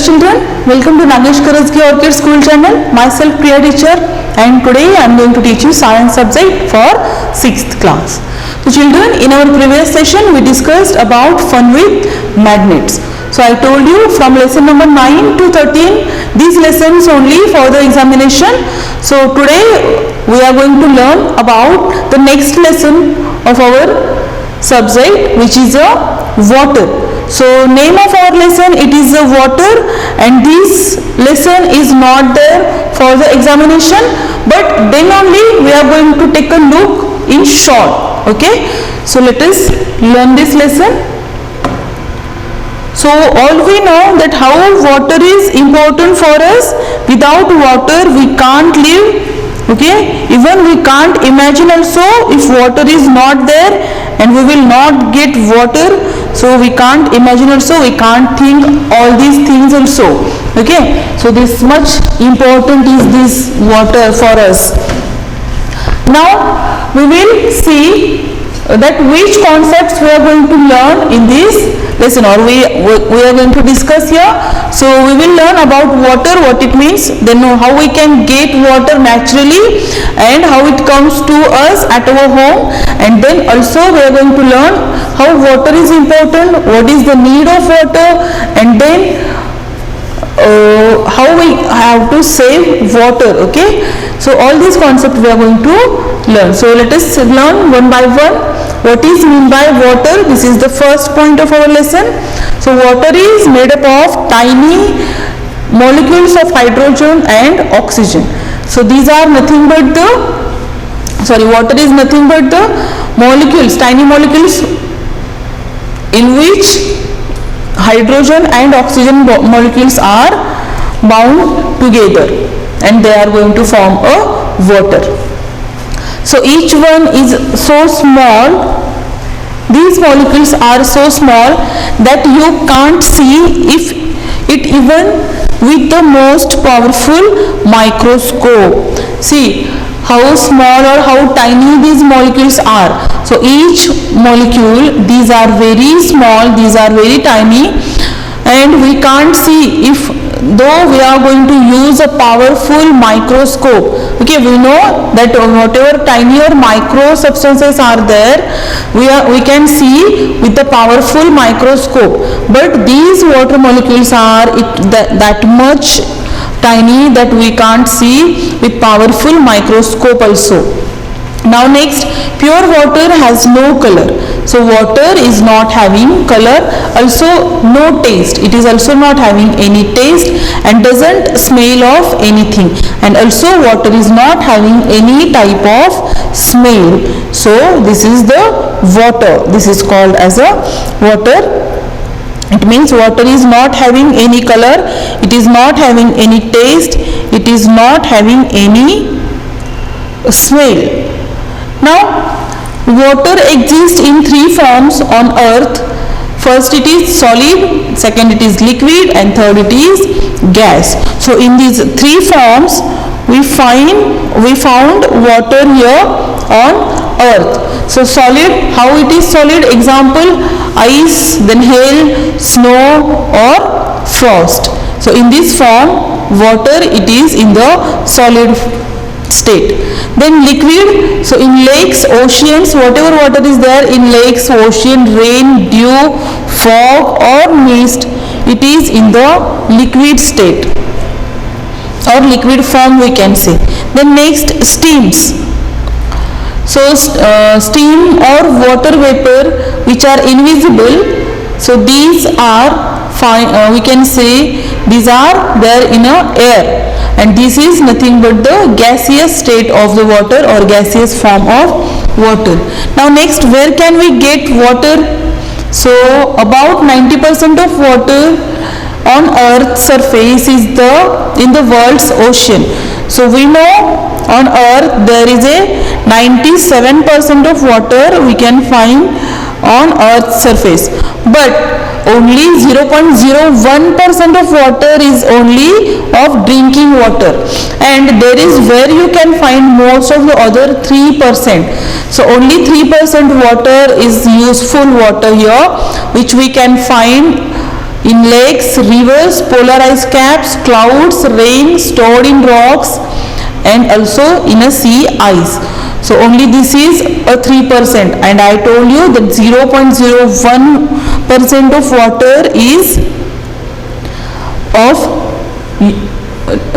children, welcome to Nagesh Karajagi Orchid School channel. Myself Priya teacher, and today I am going to teach you science subject for 6th class. So children, in our previous session we discussed about fun with magnets. So I told you from lesson number 9 to 13 these lessons only for the examination. So today we are going to learn about the next lesson of our subject, which is water. So name of our lesson, it is water, and this lesson is not there for the examination, but then only we are going to take a look in short. Okay, so let us learn this lesson. So all we know that how water is important for us. Without water we can't live. Okay, even we can't imagine also if water is not there and we will not get water. So we can't imagine also, we can't think all these things also. Okay, so this much important is this water for us. Now we will see that which concepts we are going to learn in this lesson, or we are going to discuss here. So we will learn about water, what it means, then how we can get water naturally and how it comes to us at our home, and then also we are going to learn how water is important, what is the need of water, and then how we have to save water. Okay, so all these concepts we are going to learn. So let us learn one by one. What is mean by water? This is the first point of our lesson. So water is made up of tiny molecules of hydrogen and oxygen. So these are nothing but water is nothing but the molecules, tiny molecules in which hydrogen and oxygen molecules are bound together, and they are going to form a water. So each one is so small, these molecules are so small that you can't see if it even with the most powerful microscope. See how small or how tiny these molecules are. So each molecule, these are very small, these are very tiny, and we can't see if, though we are going to use a powerful microscope. Okay, we know that whatever tiny or micro substances are there, we can see with the powerful microscope, but these water molecules are that much tiny that we can't see with powerful microscope also. Now next, pure water has no color. So water is not having color, also no taste. It is also not having any taste and doesn't smell of anything. And also water is not having any type of smell. So this is the water. This is called as a water. It means water is not having any color, it is not having any taste, it is not having any smell. Now, water exists in three forms on earth. First it is solid, second it is liquid, and third it is gas. So in these three forms we found water here on earth. So solid, how it is solid? Example, ice, then hail, snow or frost. So in this form water, it is in the solid state. Then liquid, so in lakes, oceans, whatever water is there in lakes, ocean, rain, dew, fog or mist, it is in the liquid state or liquid form we can say. Then next, steams. So steam or water vapor which are invisible, so these are we can say these are there in a air, and this is nothing but the gaseous state of the water or gaseous form of water. Now next, where can we get water? So about 90% of water on earth's surface is in the world's ocean. So we know on earth there is a 97% of water we can find on earth's surface, but only 0.01% of water is only of drinking water, and there is where you can find most of the other 3%. So only 3% water is useful water here, which we can find in lakes, rivers, polar ice caps, clouds, rain stored in rocks, and also in a sea ice. So only this is a 3%, and I told you that 0.01% of water is of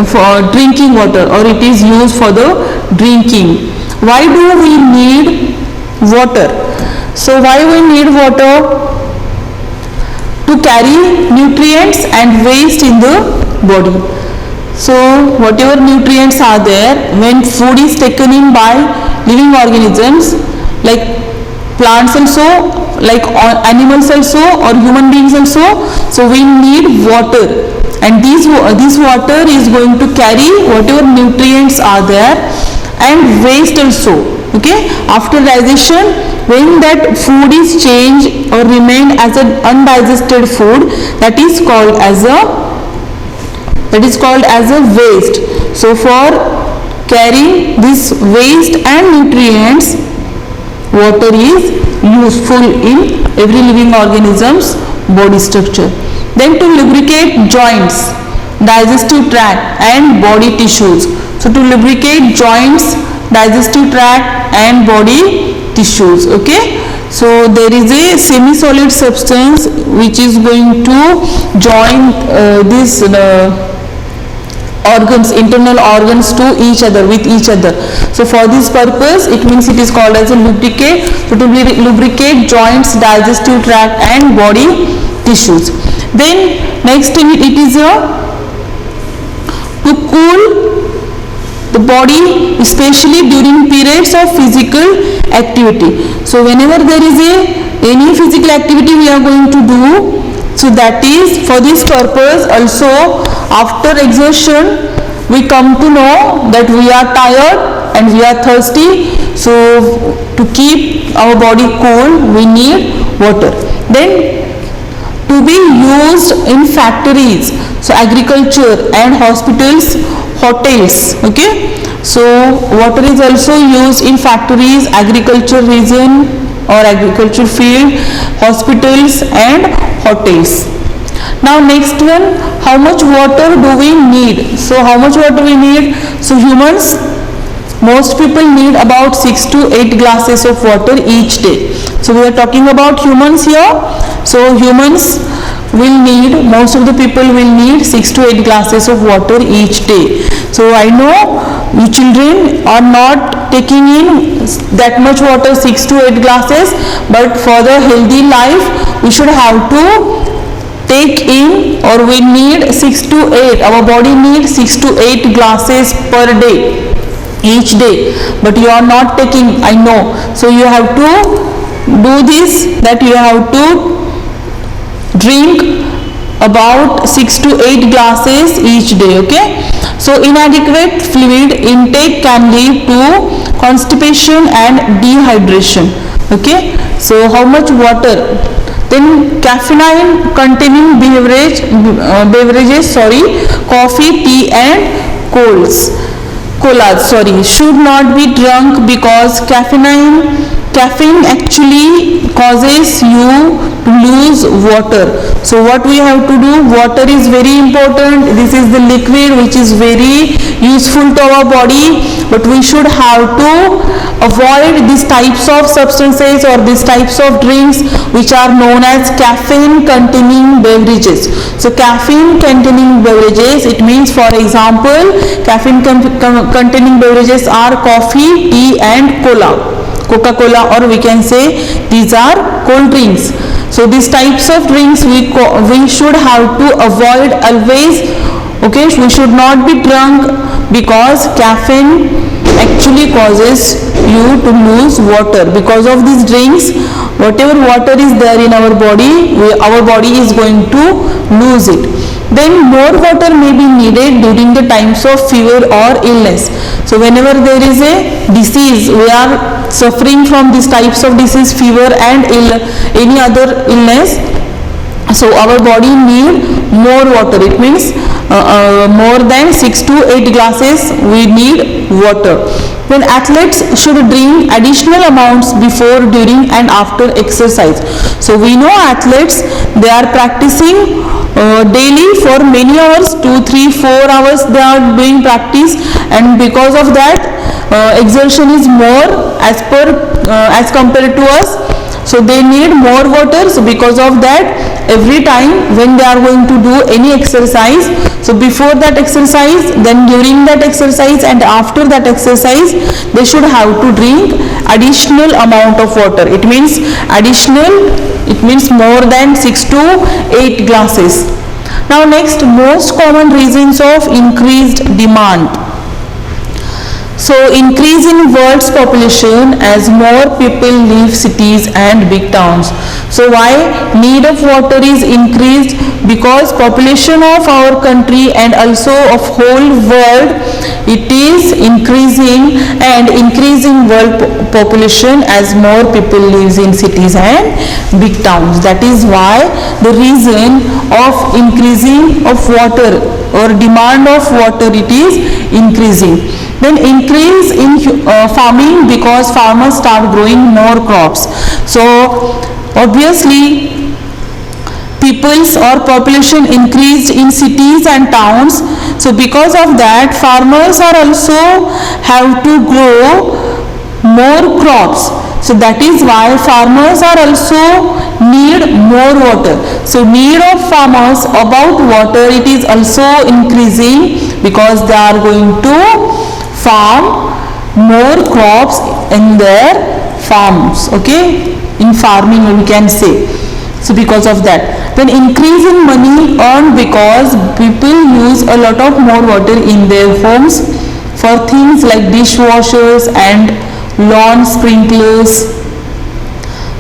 for drinking water, or it is used for the drinking. Why do we need water? So why we need water? To carry nutrients and waste in the body. So whatever nutrients are there, when food is taken in by living organisms like plants also, like animals also, or human beings also, so we need water, and this water is going to carry whatever nutrients are there and waste also. Okay, after digestion, when that food is changed or remained as an undigested food, that is called as a waste. So for carrying this waste and nutrients, water is useful in every living organism's body structure. Then to lubricate joints, digestive tract and body tissues. So to lubricate joints, digestive tract and body tissues. Okay, so there is a semi-solid substance which is going to join these organs, internal organs to each other, with each other. So for this purpose, it means it is called as a lubricate. So to lubricate joints, digestive tract and body tissues. Then next in it is to cool the body, especially during periods of physical activity. So whenever there is any physical activity we are going to do, so that is for this purpose. Also after exertion we come to know that we are tired and we are thirsty, so to keep our body cool we need water. Then to be used in factories, so agriculture and hospitals, hotels. Okay, so water is also used in factories, agriculture region or agriculture field, hospitals and hotels. Now next one, how much water do we need? So how much water we need? So humans, most people need about 6 to 8 glasses of water each day. So we are talking about humans here. So humans will need, most of the people will need 6 to 8 glasses of water each day. So I know you children are not taking in that much water, 6 to 8 glasses, but for the healthy life we should have to take in, or we need 6 to 8, our body needs 6 to 8 glasses per day, each day, but you are not taking, I know. So you have to do this, that you have to drink about 6 to 8 glasses each day. Okay, so inadequate fluid intake can lead to constipation and dehydration. Okay, so how much water? Then caffeine containing beverages, coffee, tea and colas should not be drunk, because caffeine actually causes you to lose water. So what we have to do, water is very important. This is the liquid which is very useful to our body, but we should have to avoid these types of substances or these types of drinks which are known as caffeine containing beverages. So caffeine containing beverages, it means, for example, caffeine containing beverages are coffee, tea and Coca-Cola, or we can say these are cold drinks. So these types of drinks we should have to avoid always. Okay, we should not be drunk, because caffeine actually causes you to lose water. Because of these drinks, whatever water is there in our body is going to lose it. Then more water may be needed during the times of fever or illness. So whenever there is a disease, we are suffering from these types of disease, fever and any other illness, so our body need more water. It means more than 6 to 8 glasses we need water. When athletes should drink additional amounts before, during and after exercise. So we know athletes, they are practicing daily for many hours, 2, 3, 4 hours they are doing practice, and because of that exertion is more as compared to us, so they need more water. So because of that, every time when they are going to do any exercise, so before that exercise, then during that exercise and after that exercise, they should have to drink additional amount of water. It means additional, it means more than 6 to 8 glasses. Now next, most common reasons of increased demand. So increase in world's population as more people leave cities and big towns. So why need of water is increased? Because population of our country and also of whole world, it is increasing, and increasing world population as more people lives in cities and big towns. That is why the reason of increasing of water or demand of water, it is increasing. Then increase in farming, because farmers start growing more crops. So obviously people's or population increased in cities and towns. So because of that, farmers are also have to grow more crops. So that is why farmers are also need more water. So need of farmers about water, it is also increasing, because they are going to farm more crops in their farms, okay, in farming we can say. So because of that, then increase in money earned, because people use a lot of more water in their homes for things like dishwashers and lawn sprinklers.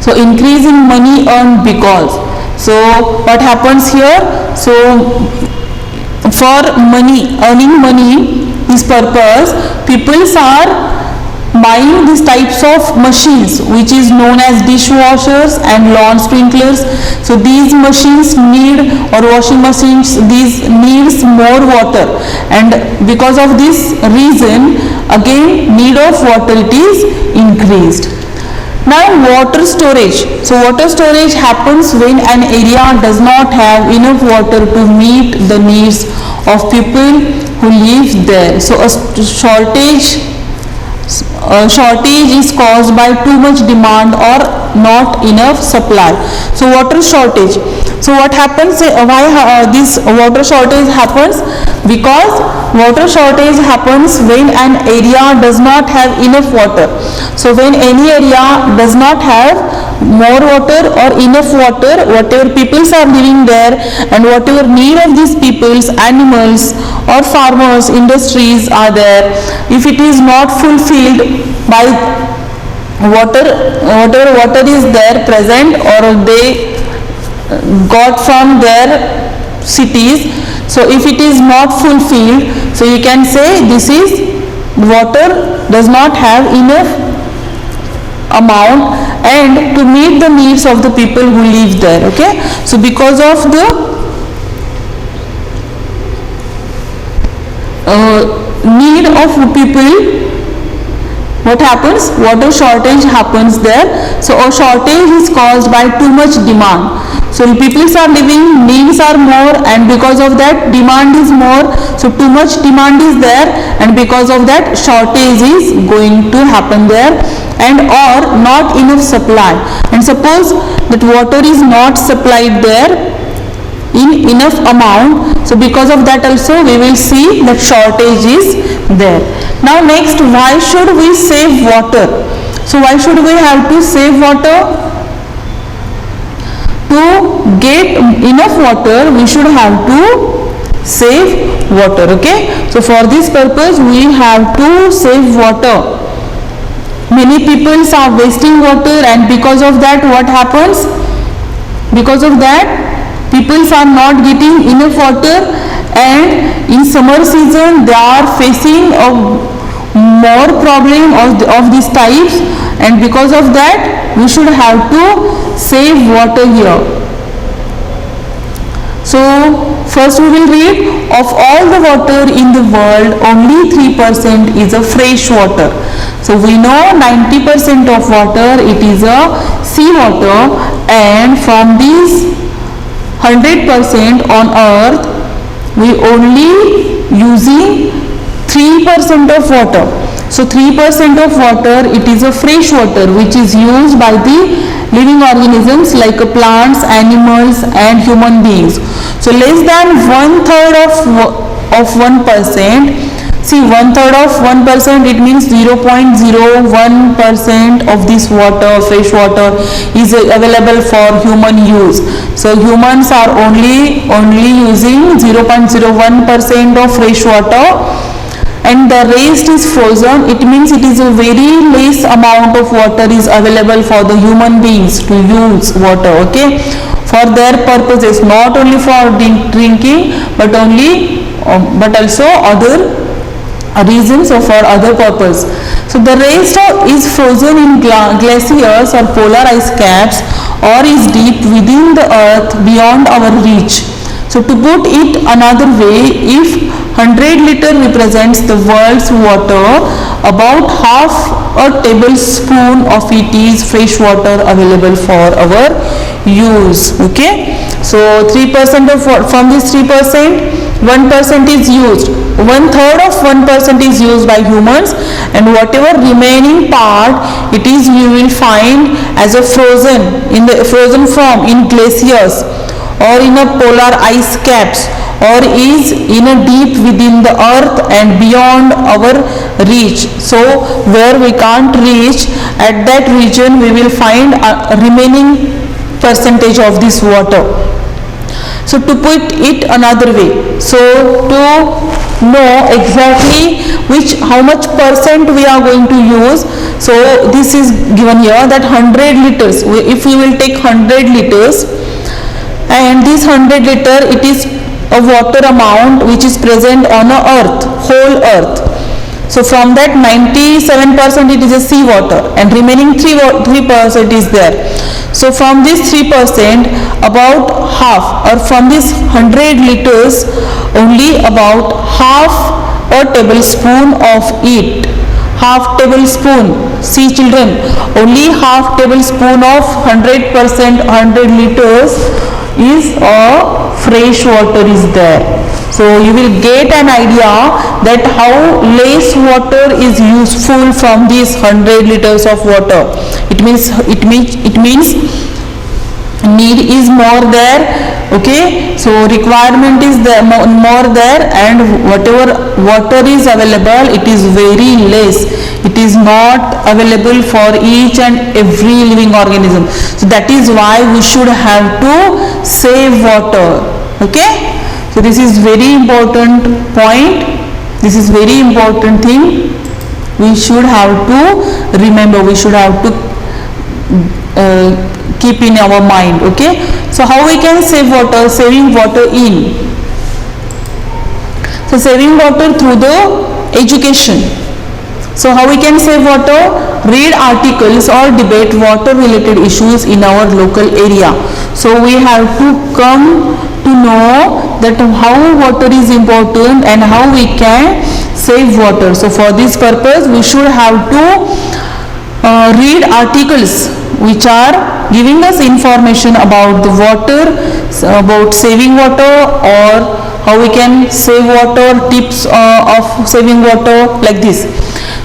So increase in money earned because. So what happens here? So for money, earning money, this purpose, people are buying these types of machines which is known as dishwashers and lawn sprinklers. So these machines need, or washing machines, these needs more water, and because of this reason, again need of water, it is increased. Now water storage. So water storage happens when an area does not have enough water to meet the needs of people who live there. So a shortage is caused by too much demand or not enough supply. So water shortage. So what happens, why this water shortage happens? Because water shortage happens when an area does not have enough water. So when any area does not have more water or enough water, whatever peoples are living there and whatever need of these peoples, animals or farmers, industries are there, if it is not fulfilled by whatever water is there present or they got from their cities, so if it is not fulfilled, so you can say this is water does not have enough amount and to meet the needs of the people who live there. Okay, so because of the need of people, what happens? Water shortage happens there. So a shortage is caused by too much demand. So people are living, needs are more, and because of that demand is more. So too much demand is there, and because of that shortage is going to happen there, and or not enough supply. And suppose that water is not supplied there in enough amount, so because of that also we will see that shortage is there. Now next, why should we save water? So why should we have to save water? To get enough water, we should have to save water. Okay, so for this purpose we have to save water. Many people are wasting water, and because of that what happens? Because of that people are not getting enough water, and in summer season they are facing a more problem of these types, and because of that we should have to save water here. So first we will read, of all the water in the world only 3% is a fresh water. So we know 90% of water it is a sea water, and from these 100% on earth we only using 3% of water. So 3% of water it is a fresh water which is used by the living organisms like plants, animals and human beings. So less than 1/3 of 1%. See, 1/3 of 1%, it means 0.01% of this water, fresh water, is available for human use. So humans are only using 0.01% of fresh water, and the rest is frozen. It means it is a very less amount of water is available for the human beings to use water, okay, for their purposes, not only for drinking but also other reasons or for other purpose. So the rest is frozen in glaciers or polar ice caps, or is deep within the earth beyond our reach. So to put it another way, if 100 liter represents the world's water, about half a tablespoon of it is fresh water available for our use, okay. So 3% of from this 3%, 1% is used, 1/3 of 1% is used by humans, and whatever remaining part it is you will find as a frozen in the frozen form in glaciers or in a polar ice caps, or is in a deep within the earth and beyond our reach. So where we can't reach, at that region we will find a remaining percentage of this water. So to put it another way, so to know exactly how much percent we are going to use, so this is given here that 100 liters, if we will take 100 liters, and this 100 liter it is a water amount which is present on a earth, whole earth. So from that 97% it is a sea water, and remaining 3% is there. So from this 3%, about half, or from this 100 liters, only about half a tablespoon of it, half tablespoon, see children, only half tablespoon of 100% 100 liters is a fresh water is there. So you will get an idea that how less water is useful from these 100 liters of water. It means need is more there, okay. So requirement is there, more there, and whatever water is available it is very less. It is not available for each and every living organism. So that is why we should have to save water, okay. So this is very important point, this is very important thing we should have to remember, we should have to keep in our mind, okay. So how we can save water? Saving water in, so saving water through the education. So how we can save water? Read articles or debate water related issues in our local area. So we have to come to know that how water is important and how we can save water. So for this purpose we should have to read articles which are giving us information about the water, about saving water, or how we can save water, tips of saving water, like this.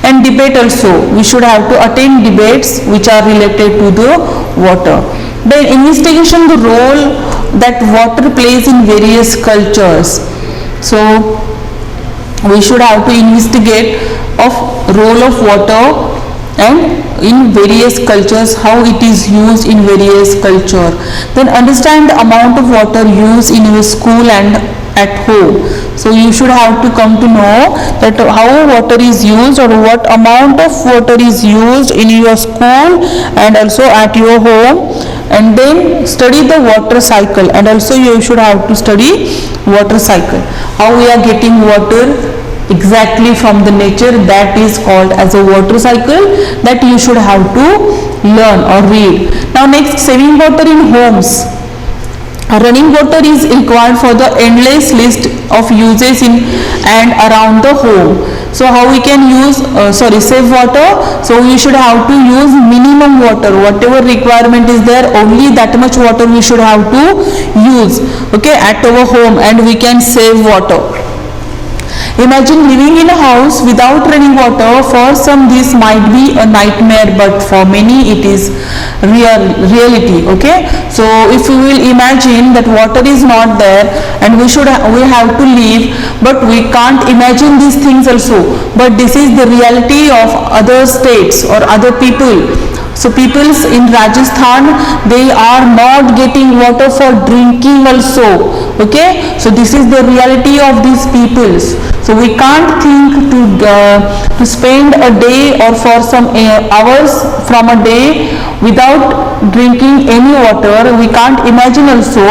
And debate also, we should have to attend debates which are related to the water. Then investigation, the role that water plays in various cultures. So we should have to investigate of role of water and in various cultures, how it is used in various culture. Then understand the amount of water used in your school and at home. So you should have to come to know that how water is used, or what amount of water is used in your school and also at your home. And then study the water cycle, and also you should have to study water cycle, how we are getting water exactly from the nature, that is called as a water cycle, that you should have to learn or read. Now next, saving water in homes. Running water is required for the endless list of uses in and around the home. So how we can use save water? So we should have to use minimum water. Whatever requirement is there, only that much water we should have to use, okay, at our home, and we can save water. Imagine living in a house without running water. For some this might be a nightmare, but for many it is reality, okay. So if we will imagine that water is not there and we have to live, but we can't imagine these things also, but this is the reality of other states or other people. So peoples in Rajasthan, they are not getting water for drinking also, okay. So this is the reality of these peoples. So we can't think to spend a day or for some hours from a day without drinking any water. We can't imagine also,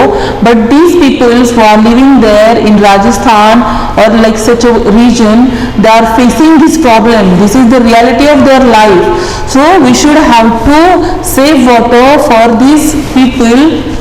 but these peoples who are living there in Rajasthan or like such a region, they are facing this problem. This is the reality of their life. So we should have to save water for these people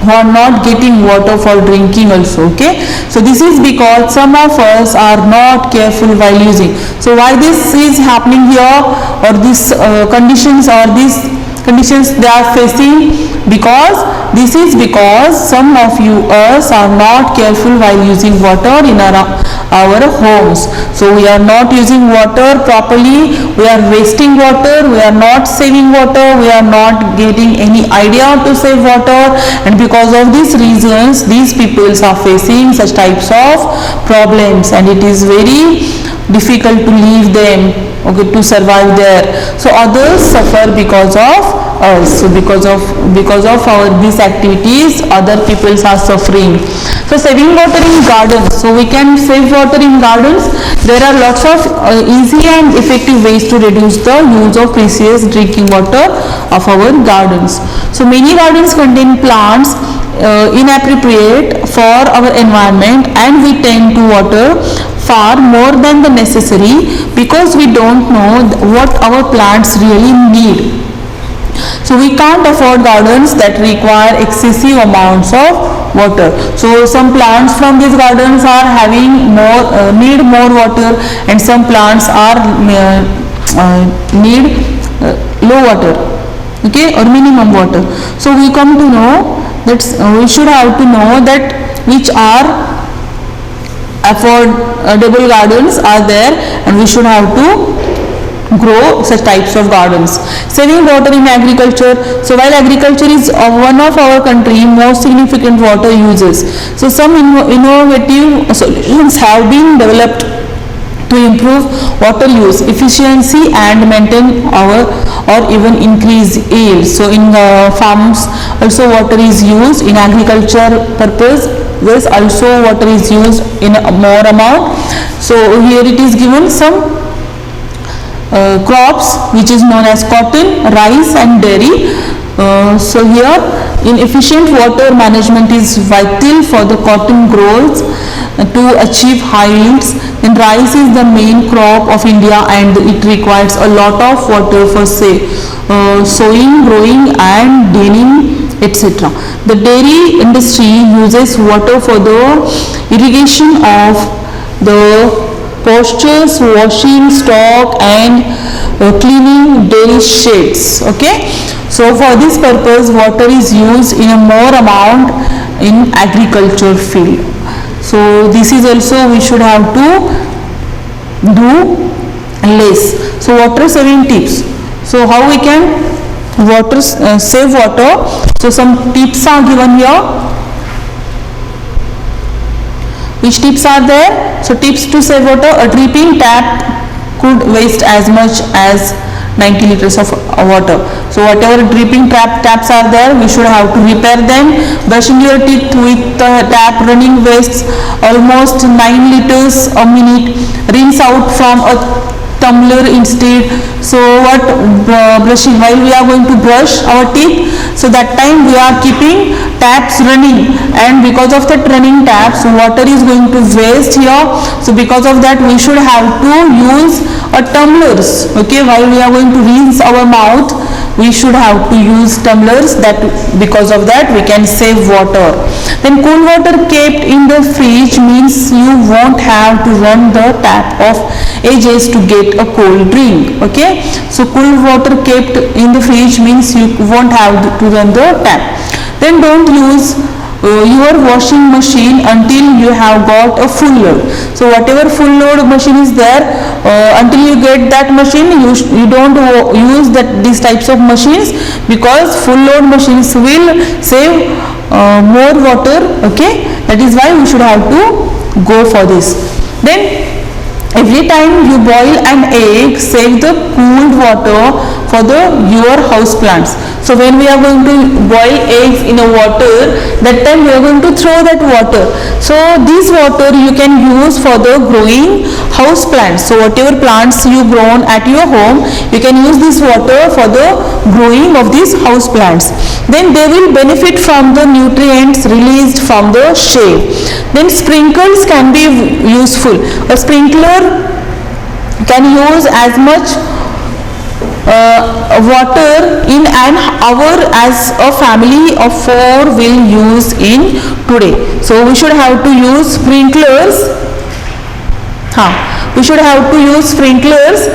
who are not getting water for drinking also, okay. So this is because some of us are not careful while using. So why this is happening here, or these conditions they are facing? Because this is because some of us are not careful while using water in our homes. So we are not using water properly, we are wasting water, we are not saving water, we are not getting any idea to save water, and because of these reasons these peoples are facing such types of problems, and it is very difficult to leave them, okay, to survive there. So others suffer because of us. So because of our these activities, other peoples are suffering. So saving water in gardens. So we can save water in gardens. There are lots of easy and effective ways to reduce the use of precious drinking water of our gardens. So many gardens contain plants inappropriate for our environment, and we tend to water far more than the necessary because we don't know what our plants really need. So we can't afford gardens that require excessive amounts of water. So some plants from these gardens are having need more water, and some plants are need low water, okay, or minimum water. So we come to know that we should have to know that which are affordable gardens are there, and we should have to grow such types of gardens. Saving water in agriculture. So while agriculture is one of our country's most significant water uses, so some innovative solutions have been developed to improve water use efficiency and maintain or even increase yield. So in farms also water is used, in agriculture purpose this also water is used in a more amount. So here it is given some crops which is known as cotton, rice and dairy. So here inefficient water management is vital for the cotton growers to achieve high yields. Then rice is the main crop of India, and it requires a lot of water for sowing, growing and dealing, etc. The dairy industry uses water for the irrigation of the pastures, washing stock and cleaning dairy sheds, okay. So for this purpose water is used in a more amount in agriculture field. So this is also we should have to do less. So water saving tips. So how we can save water? So some tips are given here. Which tips are there? So tips to save water: a dripping tap could waste as much as 90 liters of water. So whatever dripping taps are there, we should have to repair them. Brushing your teeth with the tap running wastes almost 9 liters a minute. Rinse out from a tumbler instead. So what brushing, while we are going to brush our teeth, so that time we are keeping taps running, and because of that running taps water is going to waste here. So because of that we should have to use a tumblers, okay, while we are going to rinse our mouth. we should have to use tumblers, that because of that we can save water. Then cool water kept in the fridge means you won't have to run the tap of ages to get a cold drink. Okay, so cool water kept in the fridge means you won't have to run the tap. Then don't use your washing machine until you have got a full load. So whatever full load machine is there, until you get that machine, you don't use these types of machines, because full load machines will save more water. Okay, that is why we should have to go for this. Then every time you boil an egg, save the cooled water for your house plants. So when we are going to boil eggs in a water, that time we are going to throw that water. So this water you can use for the growing house plants. So whatever plants you grown at your home, you can use this water for the growing of these house plants. Then they will benefit from the nutrients released from the shade. Then sprinkles can be useful. A sprinkler can use as much water in an hour as a family of 4 will use in today. So we should have to use sprinklers. We should have to use sprinklers.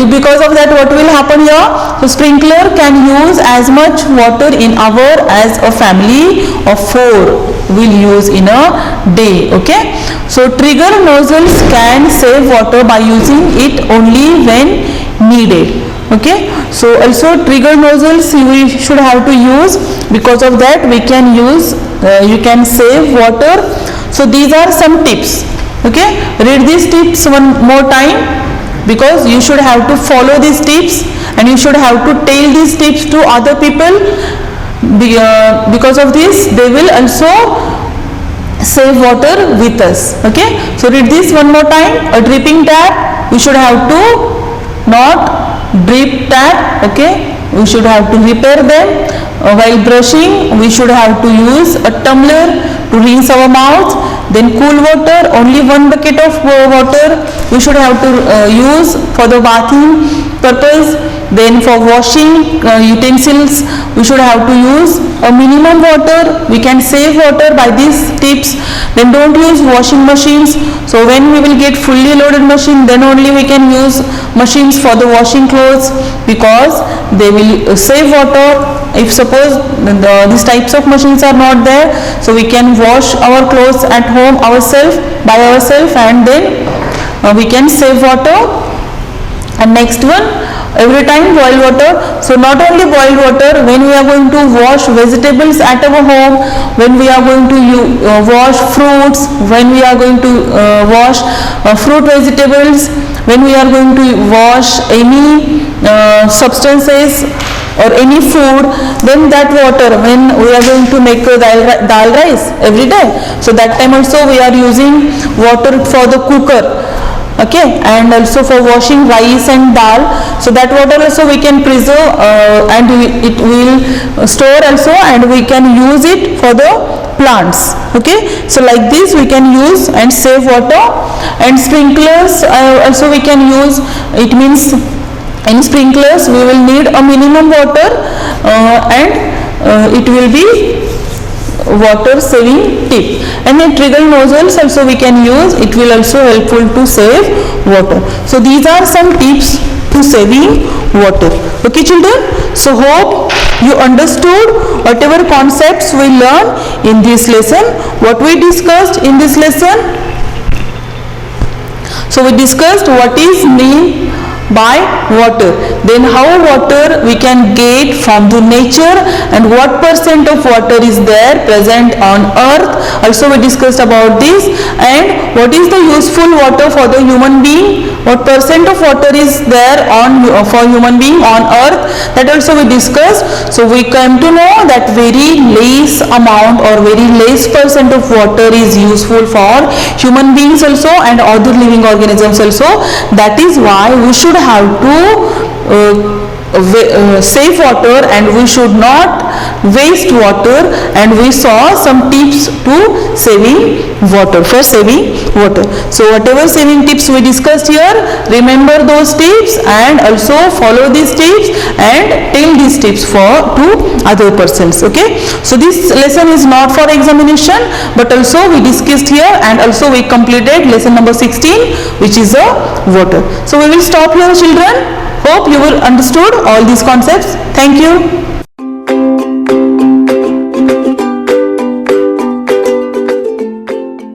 Because of that, what will happen here? So sprinkler can use as much water in hour as a family of 4 will use in a day. Okay, so trigger nozzles can save water by using it only when needed. Okay, so also trigger nozzles we should have to use, because of that we can use, you can save water. So these are some tips. Okay, read these tips one more time, because you should have to follow these tips and you should have to tell these tips to other people. Because of this they will also save water with us. Okay, so read this one more time. A dripping tap, we should have to not drip tap. Okay, we should have to repair them. While brushing we should have to use a tumbler to rinse our mouth. Then cool water, only 1 bucket of water we should have to use for the bathing purpose. Then for washing utensils we should have to use a minimum water. We can save water by these tips. Then don't use washing machines. So when we will get fully loaded machine, then only we can use machines for the washing clothes, because they will save water. If suppose these types of machines are not there, so we can wash our clothes at home by ourselves, and then we can save water. And next one, every time boil water. So not only boiled water, when we are going to wash vegetables at our home, when we are going to wash fruits, when we are going to wash fruit vegetables, when we are going to wash any substances or any food, then that water, when we are going to make dal rice every day, so that time also we are using water for the cooker. Okay, and also for washing rice and dal, so that water also we can preserve and it will store also, and we can use it for the plants. Okay, so like this we can use and save water. And sprinklers also we can use. It means in sprinklers we will need a minimum water and it will be water saving tip. And then trigger nozzles also we can use. It will also helpful to save water. So these are some tips to saving water. Okay children, so hope you understood whatever concepts we learn in this lesson. What we discussed in this lesson? So we discussed what is mean by water, then how water we can get from the nature, and what percent of water is there present on earth. Also we discussed about this. And what is the useful water for the human being, what percent of water is there for human being on earth, that also we discussed. So we come to know that very less amount or very less percent of water is useful for human beings also and other living organisms also. That is why we should have to save water and we should not waste water, and we saw some tips to saving water, for saving water. So whatever saving tips we discussed here, remember those tips and also follow these tips and tell these tips to other persons. Okay, so this lesson is not for examination, but also we discussed here and also we completed lesson number 16, which is the water. So we will stop here, children. Hope you will understood all these concepts. Thank you.